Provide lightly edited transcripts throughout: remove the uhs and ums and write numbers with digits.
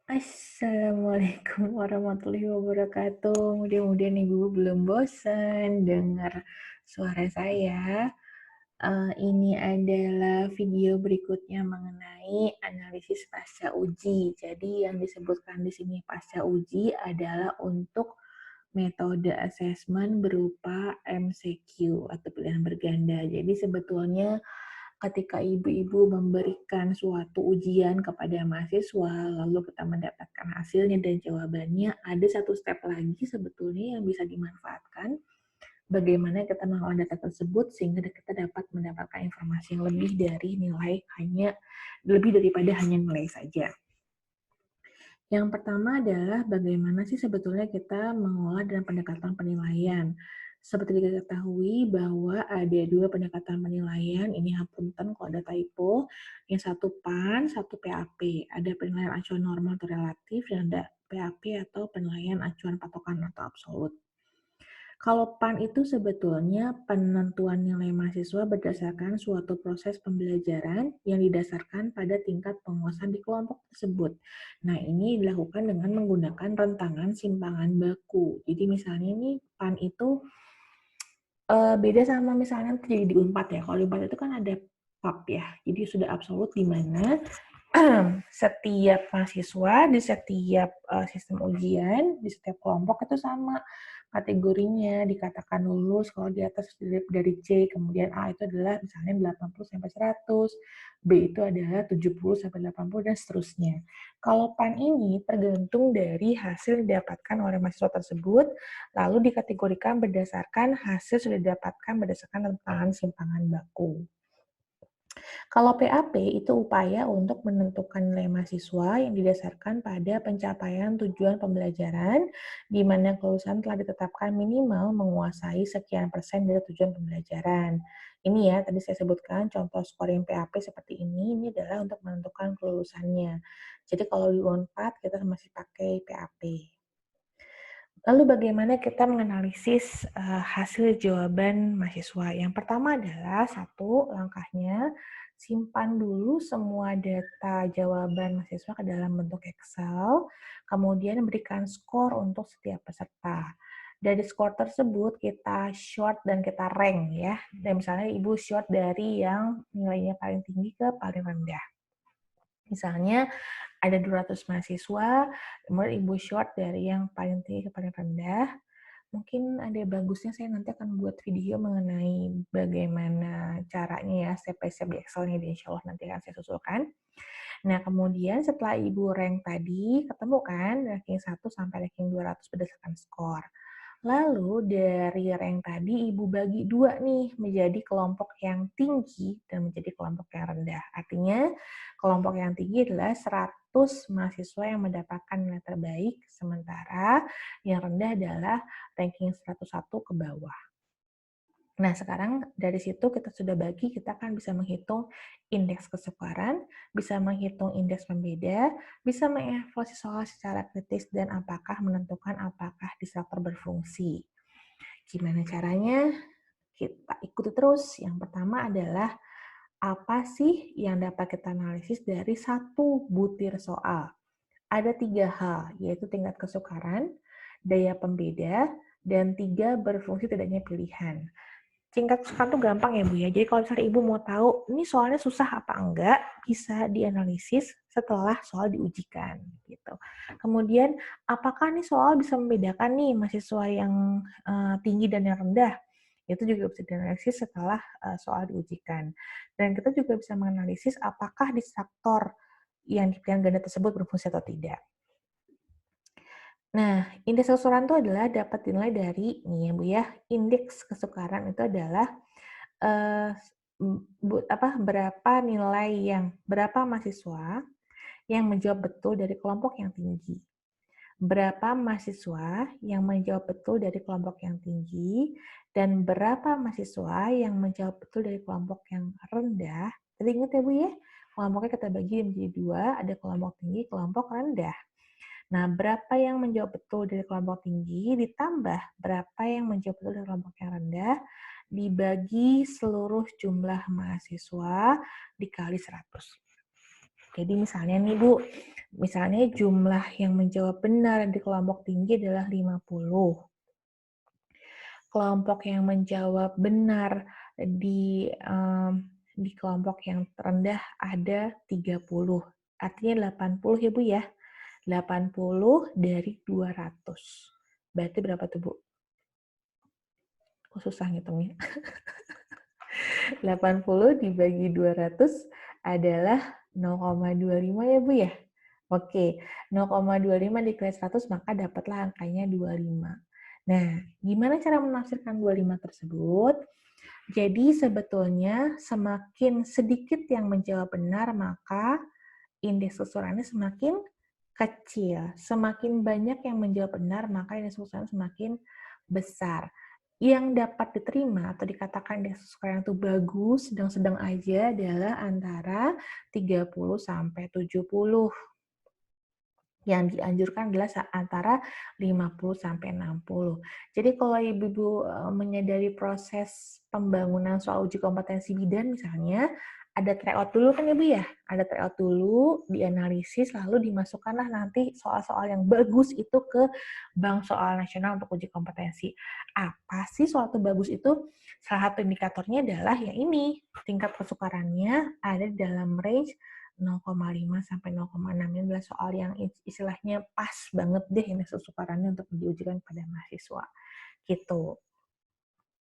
Assalamualaikum warahmatullahi wabarakatuh. Mudah-mudahan Ibu belum bosan dengar suara saya. Ini adalah video berikutnya mengenai analisis pasca uji. Jadi yang disebutkan di sini pasca uji adalah untuk metode asesmen berupa MCQ atau pilihan berganda. Jadi sebetulnya ketika ibu-ibu memberikan suatu ujian kepada mahasiswa, lalu kita mendapatkan hasilnya dan jawabannya, ada satu step lagi sebetulnya yang bisa dimanfaatkan, bagaimana kita mengolah data tersebut sehingga kita dapat mendapatkan informasi yang lebih dari nilai lebih daripada hanya nilai saja. Yang pertama adalah bagaimana sih sebetulnya kita mengolah dan pendekatan penilaian. Seperti diketahui bahwa ada dua pendekatan penilaian, ini hapunten kalau ada typo, yang satu PAN, satu PAP. Ada penilaian acuan normal atau relatif, dan ada PAP atau penilaian acuan patokan atau absolut. Kalau PAN itu sebetulnya penentuan nilai mahasiswa berdasarkan suatu proses pembelajaran yang didasarkan pada tingkat penguasaan di kelompok tersebut. Nah, ini dilakukan dengan menggunakan rentangan simpangan baku. Jadi misalnya ini PAN itu beda sama misalnya jadi di UNPAD ya. Kalau di UNPAD itu kan ada PAP ya. Jadi sudah absolut di mana setiap mahasiswa di setiap sistem ujian, di setiap kelompok itu sama kategorinya, dikatakan lulus kalau di atas dari C, kemudian A itu adalah misalnya 80 sampai 100, B itu adalah 70 sampai 80 dan seterusnya. Kalau PAN ini tergantung dari hasil yang didapatkan oleh mahasiswa tersebut, lalu dikategorikan berdasarkan hasil sudah didapatkan berdasarkan rentangan simpangan baku. Kalau PAP itu upaya untuk menentukan nilai mahasiswa yang didasarkan pada pencapaian tujuan pembelajaran, di mana kelulusan telah ditetapkan minimal menguasai sekian persen dari tujuan pembelajaran. Ini ya, tadi saya sebutkan contoh scoring PAP seperti ini adalah untuk menentukan kelulusannya. Jadi kalau di UNPAD kita masih pakai PAP. Lalu bagaimana kita menganalisis hasil jawaban mahasiswa? Yang pertama adalah satu langkahnya simpan dulu semua data jawaban mahasiswa ke dalam bentuk Excel, kemudian berikan skor untuk setiap peserta. Dari skor tersebut kita short dan kita rank ya. Dan misalnya Ibu short dari yang nilainya paling tinggi ke paling rendah. Misalnya ada 200 mahasiswa, kemudian Ibu short dari yang paling tinggi ke paling rendah. Mungkin ada bagusnya saya nanti akan buat video mengenai bagaimana caranya ya, step by step di Excel-nya, insya Allah nanti akan saya susulkan. Nah, kemudian setelah Ibu rank tadi, ketemu kan ranking 1 sampai ranking 200 berdasarkan skor. Lalu dari rank tadi Ibu bagi dua nih menjadi kelompok yang tinggi dan menjadi kelompok yang rendah. Artinya kelompok yang tinggi adalah 100 mahasiswa yang mendapatkan nilai terbaik, sementara yang rendah adalah ranking 101 ke bawah. Nah, sekarang dari situ kita sudah bagi, kita akan bisa menghitung indeks kesukaran, bisa menghitung indeks pembeda, bisa mengevaluasi soal secara kritis, dan menentukan apakah disruptor berfungsi. Gimana caranya? Kita ikuti terus. Yang pertama adalah apa sih yang dapat kita analisis dari satu butir soal? Ada 3 hal, yaitu tingkat kesukaran, daya pembeda, dan 3 berfungsi tidaknya pilihan. Tingkat kesukaran itu gampang ya Bu ya, jadi kalau misalnya Ibu mau tahu ini soalnya susah apa enggak, bisa dianalisis setelah soal diujikan gitu. Kemudian apakah nih soal bisa membedakan nih mahasiswa yang tinggi dan yang rendah? Itu juga bisa dianalisis setelah soal diujikan. Dan kita juga bisa menganalisis apakah disruptor yang di pilihan ganda tersebut berfungsi atau tidak. Nah, indeks kesukaran itu adalah dapat dinilai dari, nih ya Bu ya, indeks kesukaran itu adalah eh, berapa mahasiswa yang menjawab betul dari kelompok yang tinggi. Berapa mahasiswa yang menjawab betul dari kelompok yang tinggi, dan berapa mahasiswa yang menjawab betul dari kelompok yang rendah. Tadi ingat ya Bu ya, kelompoknya kita bagi menjadi 2, ada kelompok tinggi, kelompok rendah. Nah, berapa yang menjawab betul dari kelompok tinggi ditambah berapa yang menjawab betul dari kelompok yang rendah dibagi seluruh jumlah mahasiswa dikali 100. Jadi misalnya nih Bu, Misalnya jumlah yang menjawab benar di kelompok tinggi adalah 50. Kelompok yang menjawab benar di kelompok yang terendah ada 30. Artinya 80 ya Bu ya. 80 dari 200. Berarti berapa tuh Bu? Oh, susah ngitungnya. 80 dibagi 200 adalah 0,25 ya Bu ya. Oke, 0,25 dikali 100 maka dapatlah angkanya 25. Nah, gimana cara menafsirkan 25 tersebut? Jadi sebetulnya semakin sedikit yang menjawab benar maka indeks keseluruhannya semakin kecil. Semakin banyak yang menjawab benar maka indeks keseluruhannya semakin besar. Yang dapat diterima atau dikatakan indeks keseluruhan itu bagus, sedang-sedang aja adalah antara 30 sampai 70. Yang dianjurkan adalah antara 50 sampai 60. Jadi kalau ibu-ibu menyadari proses pembangunan soal uji kompetensi bidan misalnya, ada tryout dulu kan Ibu ya? Ada tryout dulu, dianalisis, lalu dimasukkanlah nanti soal-soal yang bagus itu ke bank soal nasional untuk uji kompetensi. Apa sih soal itu bagus itu? Salah satu indikatornya adalah yang ini, tingkat kesukarannya ada di dalam range 0,5 sampai 0,6. Ini adalah soal yang istilahnya pas banget deh indeks kesukarannya untuk diujikan pada mahasiswa. Gitu.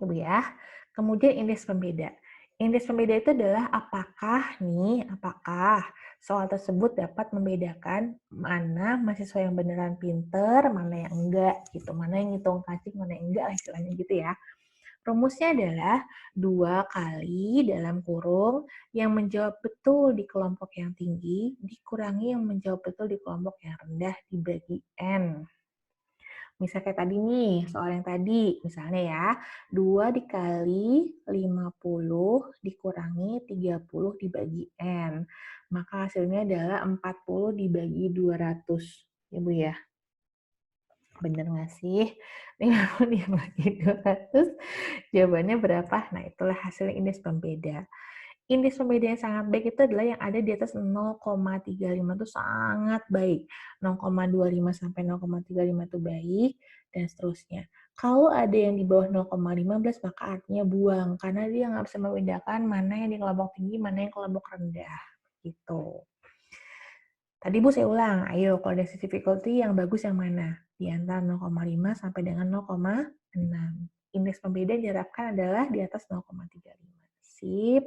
Ibu ya. Kemudian indeks pembeda. Indeks pembeda itu adalah apakah soal tersebut dapat membedakan mana mahasiswa yang beneran pinter, mana yang enggak gitu, mana yang ngitung kacik, mana yang enggak istilahnya gitu ya. Rumusnya adalah 2 kali dalam kurung yang menjawab betul di kelompok yang tinggi dikurangi yang menjawab betul di kelompok yang rendah dibagi N. Misal kayak tadi nih, soal yang tadi, misalnya ya, 2 dikali 50 dikurangi 30 dibagi N. Maka hasilnya adalah 40 dibagi 200. Ya Bu ya? Bener nggak sih? 50 dibagi 200, jawabannya berapa? Nah, itulah hasil indeks pembeda. Indeks pembeda yang sangat baik itu adalah yang ada di atas 0,35 itu sangat baik. 0,25 sampai 0,35 itu baik, dan seterusnya. Kalau ada yang di bawah 0,15 maka artinya buang, karena dia nggak bisa membedakan mana yang di kelompok tinggi, mana yang kelompok rendah. Gitu. Tadi Bu saya ulang, ayo kalau dari difficulty yang bagus yang mana? Di antara 0,5 sampai dengan 0,6. Indeks pembeda yang diharapkan adalah di atas 0,35. Sip.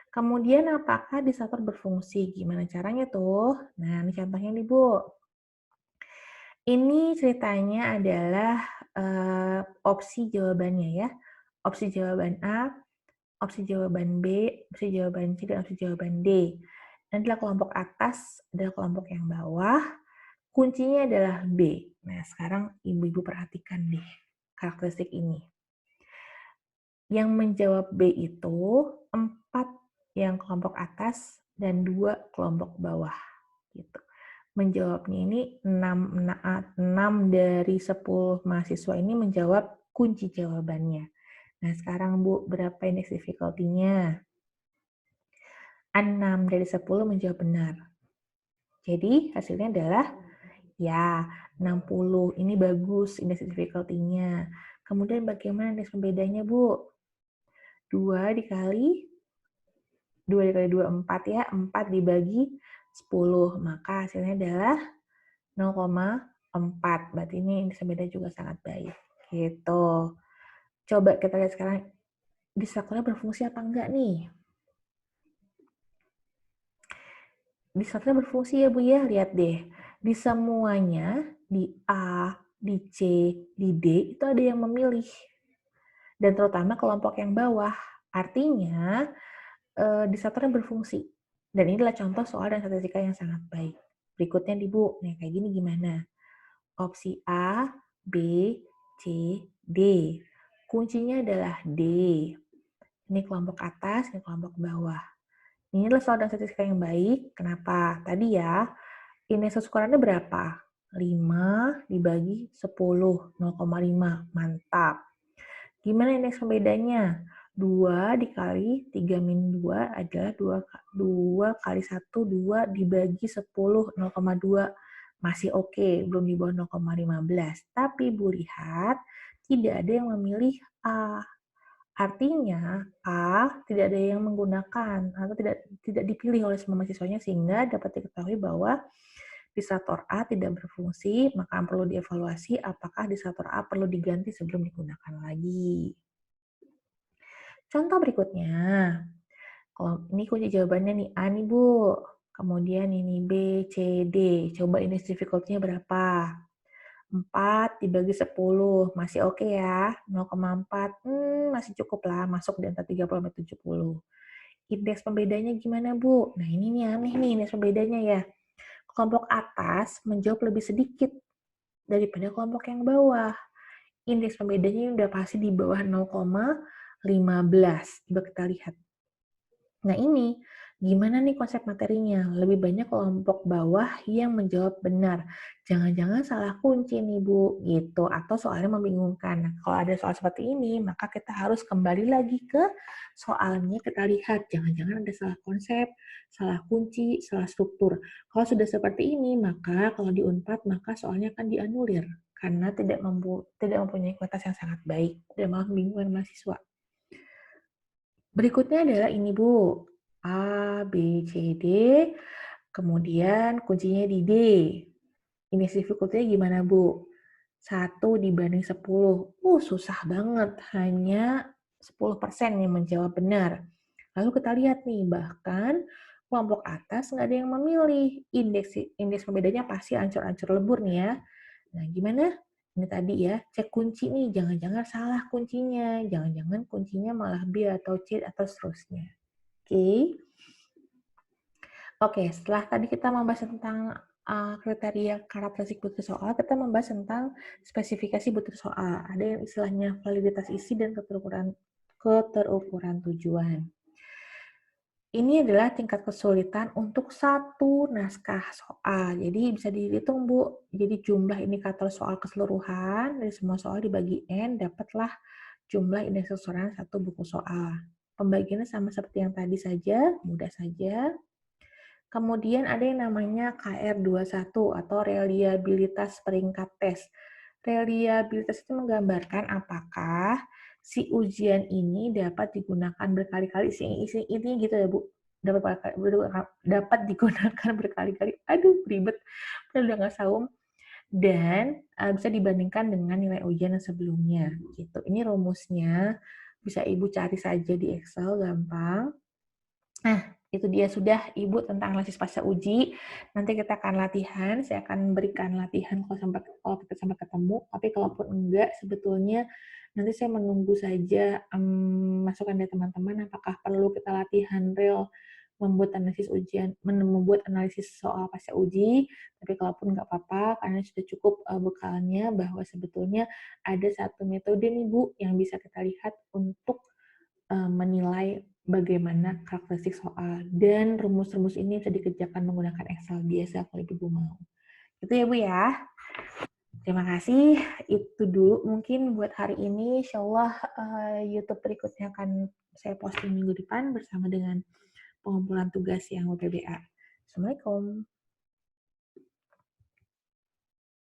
Kemudian apakah disator berfungsi? Gimana caranya tuh? Nah, ini contohnya nih Bu. Ini ceritanya adalah opsi jawabannya ya. Opsi jawaban A, opsi jawaban B, opsi jawaban C, dan opsi jawaban D. Ini adalah kelompok atas, adalah kelompok yang bawah. Kuncinya adalah B. Nah, sekarang ibu-ibu perhatikan deh karakteristik ini. Yang menjawab B itu 4 yang kelompok atas dan 2 kelompok bawah. Gitu. Menjawabnya ini 6 dari 10 mahasiswa ini menjawab kunci jawabannya. Nah, sekarang Bu, berapa indeks difficulty-nya? 6 dari 10 menjawab benar. Jadi, hasilnya adalah ya, 60. Ini bagus indeks difficulty-nya. Kemudian bagaimana indeks pembedanya, Bu? 2 dikali 2 4 ya. 4 dibagi 10. Maka hasilnya adalah 0,4. Berarti ini indeks pembeda juga sangat baik. Gitu. Coba kita lihat sekarang distratornya berfungsi apa enggak nih? Distratornya berfungsi ya Bu ya. Lihat deh. Di semuanya, di A, di C, di D, itu ada yang memilih. Dan terutama kelompok yang bawah. Artinya, distratornya berfungsi. Dan ini adalah contoh soal dan statistika yang sangat baik. Berikutnya nih Bu, nih kayak gini gimana? Opsi A, B, C, D. Kuncinya adalah D. Ini kelompok atas, ini kelompok bawah. Ini adalah soal dan statistika yang baik. Kenapa? Tadi ya, indeks kesukarannya berapa? 5 dibagi 10, 0,5. Mantap. Gimana indeks pembedanya? 2 dikali 3 min 2 adalah 2 kali 1, 2 dibagi 10, 0,2. Masih oke, belum di bawah 0,15. Tapi Bu lihat, tidak ada yang memilih A. Artinya, A tidak ada yang menggunakan atau tidak dipilih oleh semua mahasiswanya, sehingga dapat diketahui bahwa distrator A tidak berfungsi, maka perlu dievaluasi apakah distrator A perlu diganti sebelum digunakan lagi. Contoh berikutnya, kalau ini kunci jawabannya nih A nih Bu, kemudian ini B, C, D. Coba indeks difficulty-nya berapa? 4 dibagi 10, masih oke ya, 0,4, masih cukup lah, masuk di antara 30 sampai 70. Indeks pembedanya gimana Bu? Nah ini nih aneh nih indeks pembedanya ya. Kelompok atas menjawab lebih sedikit daripada kelompok yang bawah. Indeks pembedanya udah pasti di bawah 0,15. Coba kita lihat. Nah ini, gimana nih konsep materinya? Lebih banyak kelompok bawah yang menjawab benar. Jangan-jangan salah kunci nih Bu, gitu. Atau soalnya membingungkan. Nah, kalau ada soal seperti ini, maka kita harus kembali lagi ke soalnya, kita lihat. Jangan-jangan ada salah konsep, salah kunci, salah struktur. Kalau sudah seperti ini, maka kalau di Unpad, maka soalnya akan dianulir. Karena tidak mempunyai kualitas yang sangat baik. Dan malah membingungkan mahasiswa. Berikutnya adalah ini Bu, A, B, C, D, kemudian kuncinya di D. Indeks difficulty-nya gimana Bu? 1 dibanding 10. Susah banget, hanya 10% yang menjawab benar. Lalu kita lihat nih, bahkan kelompok atas nggak ada yang memilih. Indeks pembedanya pasti ancur-ancur lebur nih ya. Nah, gimana? Ini tadi ya, cek kunci nih, jangan-jangan salah kuncinya. Jangan-jangan kuncinya malah B atau C atau seterusnya. Oke, setelah tadi kita membahas tentang kriteria karakteristik butir soal, kita membahas tentang spesifikasi butir soal. Ada yang istilahnya validitas isi dan keterukuran tujuan. Ini adalah tingkat kesulitan untuk satu naskah soal. Jadi bisa dihitung, Bu. Jadi jumlah indikator soal keseluruhan dari semua soal dibagi N, dapatlah jumlah indeks keseluruhan satu buku soal. Pembagiannya sama seperti yang tadi saja, mudah saja. Kemudian ada yang namanya KR21 atau reliabilitas peringkat tes. Reliabilitas itu menggambarkan apakah si ujian ini dapat digunakan berkali-kali. Intinya gitu ya Bu, dapat digunakan berkali-kali. Aduh, ribet, udah nggak saum. Dan bisa dibandingkan dengan nilai ujian yang sebelumnya. Gitu. Ini rumusnya, bisa Ibu cari saja di Excel, gampang. Nah, itu dia sudah Ibu tentang analisis pasca uji. Nanti kita akan latihan, saya akan berikan latihan kalau kita sampai ketemu, tapi kalaupun enggak, sebetulnya nanti saya menunggu saja masukan dari teman-teman apakah perlu kita latihan real membuat analisis soal pasca uji, tapi kalaupun nggak apa-apa, karena sudah cukup bekalnya bahwa sebetulnya ada satu metode nih Bu yang bisa kita lihat untuk menilai bagaimana karakteristik soal, dan rumus-rumus ini bisa dikerjakan menggunakan Excel biasa kalau Ibu mau. Itu ya Bu ya. Terima kasih. Itu dulu mungkin buat hari ini. Insya Allah YouTube berikutnya akan saya posting minggu depan bersama dengan pengumpulan tugas yang UTBA. Assalamualaikum.